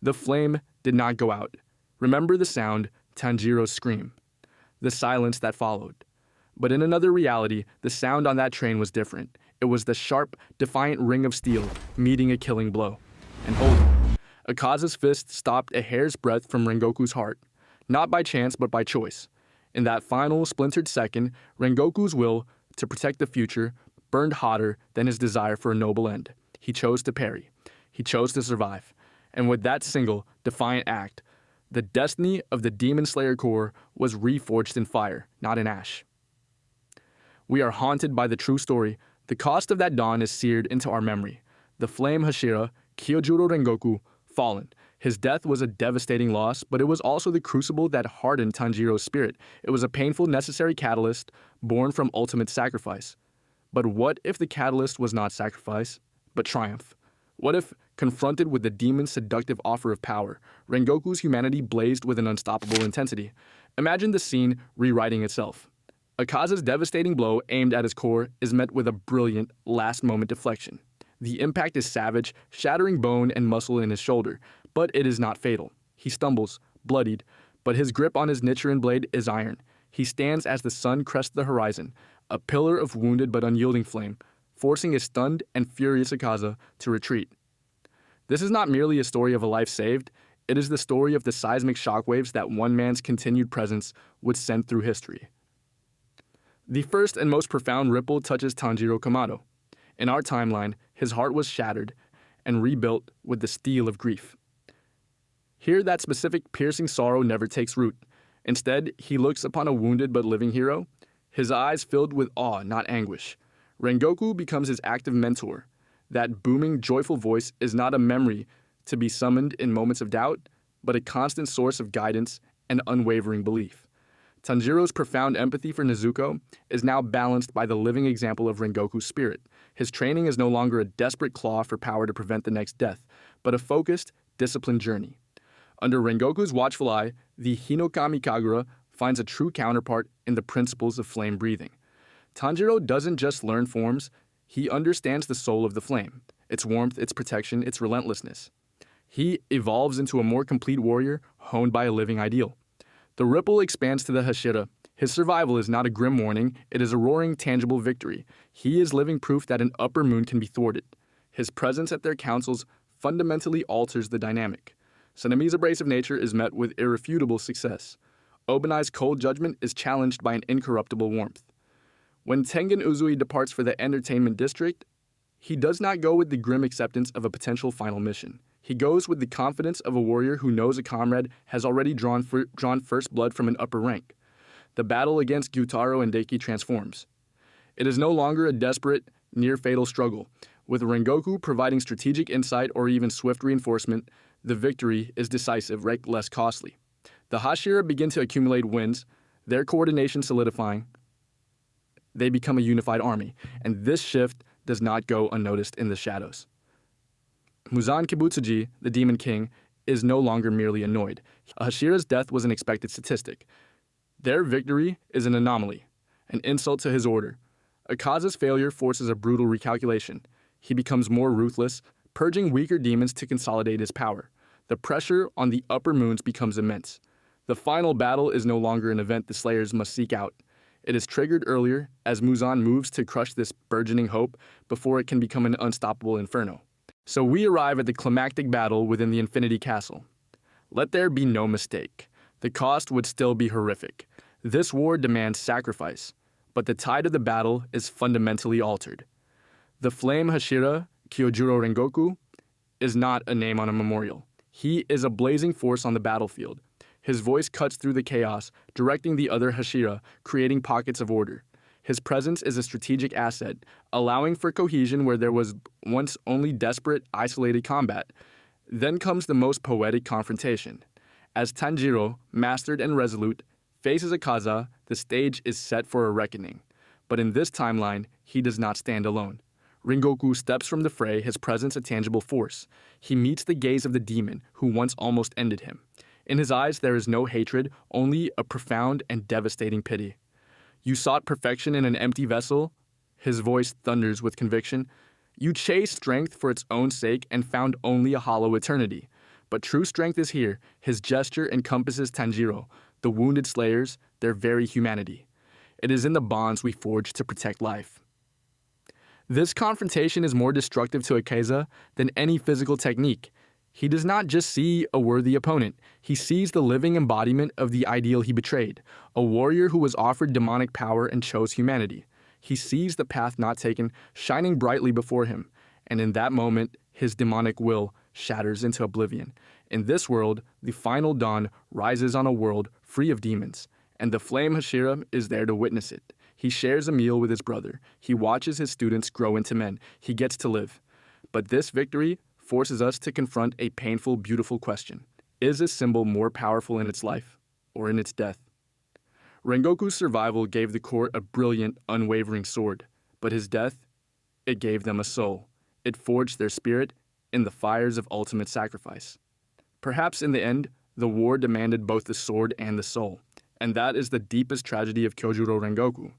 The flame did not go out. Remember the sound, Tanjiro's scream. The silence that followed. But in another reality, the sound on that train was different. It was the sharp, defiant ring of steel meeting a killing blow. And hold on. Akaza's fist stopped a hair's breadth from Rengoku's heart. Not by chance, but by choice. In that final, splintered second, Rengoku's will to protect the future burned hotter than his desire for a noble end. He chose to parry. He chose to survive. And with that single, defiant act, the destiny of the Demon Slayer Corps was reforged in fire, not in ash. We are haunted by the true story. The cost of that dawn is seared into our memory. The Flame Hashira, Kyojuro Rengoku, fallen. His death was a devastating loss, but it was also the crucible that hardened Tanjiro's spirit. It was a painful, necessary catalyst born from ultimate sacrifice. But what if the catalyst was not sacrifice, but triumph? What if, confronted with the demon's seductive offer of power, Rengoku's humanity blazed with an unstoppable intensity? Imagine the scene rewriting itself. Akaza's devastating blow aimed at his core is met with a brilliant, last-moment deflection. The impact is savage, shattering bone and muscle in his shoulder, but it is not fatal. He stumbles, bloodied, but his grip on his Nichiren blade is iron. He stands as the sun crests the horizon, a pillar of wounded but unyielding flame, forcing a stunned and furious Akaza to retreat. This is not merely a story of a life saved, it is the story of the seismic shockwaves that one man's continued presence would send through history. The first and most profound ripple touches Tanjiro Kamado. In our timeline, his heart was shattered and rebuilt with the steel of grief. Here, that specific piercing sorrow never takes root. Instead, he looks upon a wounded but living hero, his eyes filled with awe, not anguish. Rengoku becomes his active mentor. That booming, joyful voice is not a memory to be summoned in moments of doubt, but a constant source of guidance and unwavering belief. Tanjiro's profound empathy for Nezuko is now balanced by the living example of Rengoku's spirit. His training is no longer a desperate claw for power to prevent the next death, but a focused, disciplined journey. Under Rengoku's watchful eye, the Hinokami Kagura finds a true counterpart in the principles of flame breathing. Tanjiro doesn't just learn forms, he understands the soul of the flame, its warmth, its protection, its relentlessness. He evolves into a more complete warrior honed by a living ideal. The ripple expands to the Hashira. His survival is not a grim warning, it is a roaring, tangible victory. He is living proof that an upper moon can be thwarted. His presence at their councils fundamentally alters the dynamic. Sanemi's abrasive nature is met with irrefutable success. Obanai's cold judgment is challenged by an incorruptible warmth. When Tengen Uzui departs for the entertainment district, he does not go with the grim acceptance of a potential final mission. He goes with the confidence of a warrior who knows a comrade has already drawn first blood from an upper rank. The battle against Gyutaro and Deki transforms. It is no longer a desperate, near-fatal struggle. With Rengoku providing strategic insight or even swift reinforcement, the victory is decisive, less costly. The Hashira begin to accumulate wins, their coordination solidifying. They become a unified army, and this shift does not go unnoticed in the shadows. Muzan Kibutsuji, the Demon King, is no longer merely annoyed. Hashira's death was an expected statistic. Their victory is an anomaly, an insult to his order. Akaza's failure forces a brutal recalculation. He becomes more ruthless, purging weaker demons to consolidate his power. The pressure on the upper moons becomes immense. The final battle is no longer an event the Slayers must seek out. It is triggered earlier as Muzan moves to crush this burgeoning hope before it can become an unstoppable inferno. So we arrive at the climactic battle within the Infinity Castle. Let there be no mistake. The cost would still be horrific. This war demands sacrifice, but the tide of the battle is fundamentally altered. The Flame Hashira, Kyojuro Rengoku, is not a name on a memorial. He is a blazing force on the battlefield. His voice cuts through the chaos, directing the other Hashira, creating pockets of order. His presence is a strategic asset, allowing for cohesion where there was once only desperate, isolated combat. Then comes the most poetic confrontation. As Tanjiro, mastered and resolute, faces Akaza, the stage is set for a reckoning. But in this timeline, he does not stand alone. Rengoku steps from the fray, his presence a tangible force. He meets the gaze of the demon who once almost ended him. In his eyes, there is no hatred, only a profound and devastating pity. You sought perfection in an empty vessel? His voice thunders with conviction. You chased strength for its own sake and found only a hollow eternity. But true strength is here. His gesture encompasses Tanjiro, the wounded slayers, their very humanity. It is in the bonds we forge to protect life. This confrontation is more destructive to Akaza than any physical technique. He does not just see a worthy opponent, he sees the living embodiment of the ideal he betrayed, a warrior who was offered demonic power and chose humanity. He sees the path not taken shining brightly before him, and in that moment, his demonic will shatters into oblivion. In this world, the final dawn rises on a world free of demons, and the Flame Hashira is there to witness it. He shares a meal with his brother. He watches his students grow into men. He gets to live. But this victory forces us to confront a painful, beautiful question. Is a symbol more powerful in its life or in its death? Rengoku's survival gave the court a brilliant, unwavering sword, but his death, it gave them a soul. It forged their spirit in the fires of ultimate sacrifice. Perhaps in the end, the war demanded both the sword and the soul, and that is the deepest tragedy of Kyojuro Rengoku.